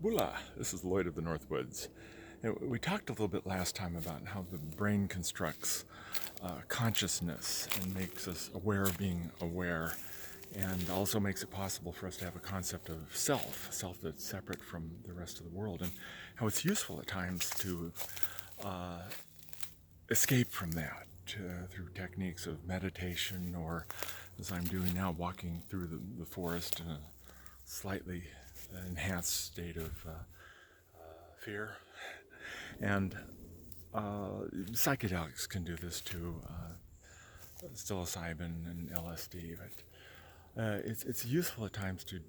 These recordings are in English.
Woola! This is Lloyd of the Northwoods. We talked a little bit last time about how the brain constructs consciousness and makes us aware of being aware, and also makes it possible for us to have a concept of self that's separate from the rest of the world, and how it's useful at times to escape from that through techniques of meditation, or as I'm doing now, walking through the forest in a slightly enhanced state of fear. And psychedelics can do this too, psilocybin and LSD, but it's useful at times to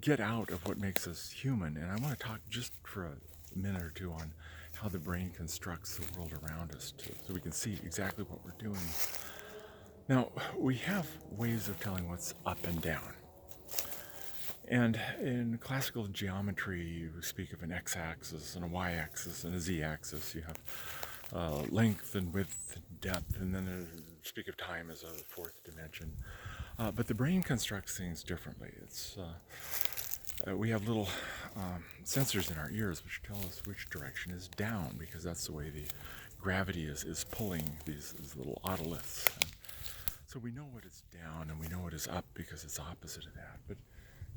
get out of what makes us human. And I want to talk just for a minute or two on how the brain constructs the world around us so we can see exactly what we're doing. Now, we have ways of telling what's up and down. And in classical geometry, you speak of an x-axis and a y-axis and a z-axis. You have length and width and depth, and then speak of time as a fourth dimension. But the brain constructs things differently. We have little sensors in our ears which tell us which direction is down, because that's the way the gravity is pulling these little otoliths. And so we know what is down and we know what is up because it's opposite of that. But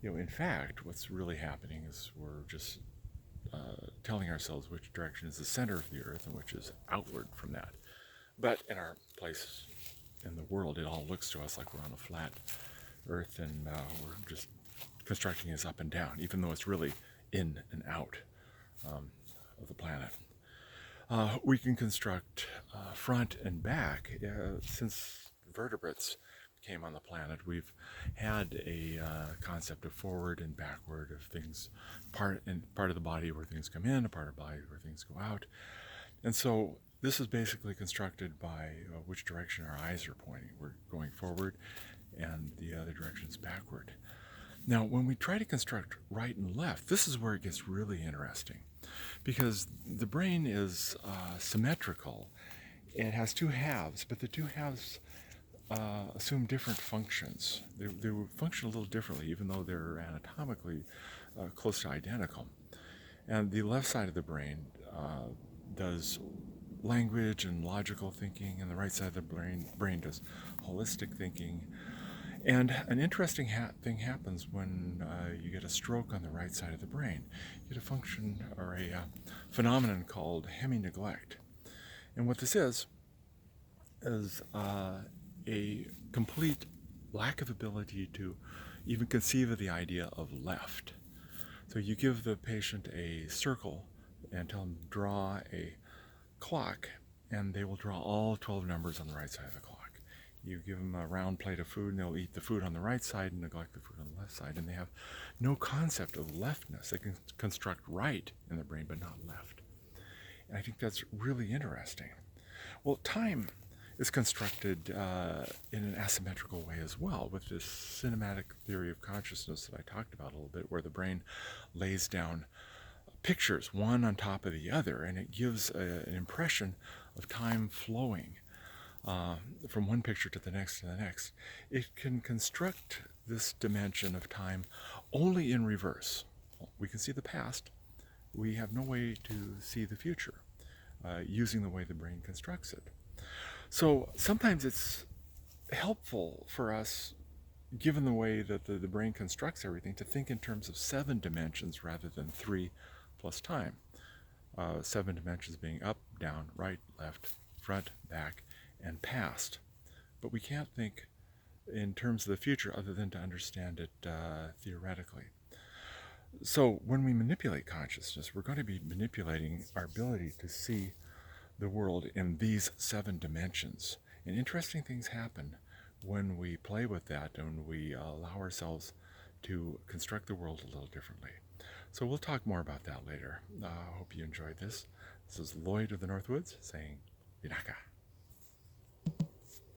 in fact, what's really happening is we're just telling ourselves which direction is the center of the earth and which is outward from that. But in our place in the world, it all looks to us like we're on a flat earth, and we're just constructing as up and down, even though it's really in and out of the planet. We can construct front and back. Since vertebrates came on the planet, we've had a concept of forward and backward, of things, part of the body where things come in, a part of the body where things go out. And so this is basically constructed by which direction our eyes are pointing. We're going forward and the other direction is backward. Now, when we try to construct right and left, this is where it gets really interesting, because the brain is symmetrical. It has two halves, but the two halves assume different functions. They function a little differently, even though they're anatomically close to identical. And the left side of the brain does language and logical thinking, and the right side of the brain does holistic thinking. And an interesting thing happens when you get a stroke on the right side of the brain. You get a function or a phenomenon called hemi-neglect. And what this is a complete lack of ability to even conceive of the idea of left. So you give the patient a circle and tell them draw a clock, and they will draw all 12 numbers on the right side of the clock. You give them a round plate of food, and they'll eat the food on the right side and neglect the food on the left side, and they have no concept of leftness. They can construct right in their brain, but not left. And I think that's really interesting. Well, time is constructed in an asymmetrical way as well, with this cinematic theory of consciousness that I talked about a little bit, where the brain lays down pictures one on top of the other, and it gives an impression of time flowing from one picture to the next and the next. It can construct this dimension of time only in reverse. We can see the past. We have no way to see the future using the way the brain constructs it. So sometimes it's helpful for us, given the way that the brain constructs everything, to think in terms of 7 dimensions rather than 3 plus time. 7 dimensions being up, down, right, left, front, back, and past. But we can't think in terms of the future other than to understand it theoretically. So when we manipulate consciousness, we're going to be manipulating our ability to see the world in these 7 dimensions. And interesting things happen when we play with that and we allow ourselves to construct the world a little differently. So we'll talk more about that later. I hope you enjoyed this. This is Lloyd of the Northwoods saying, Vinaka.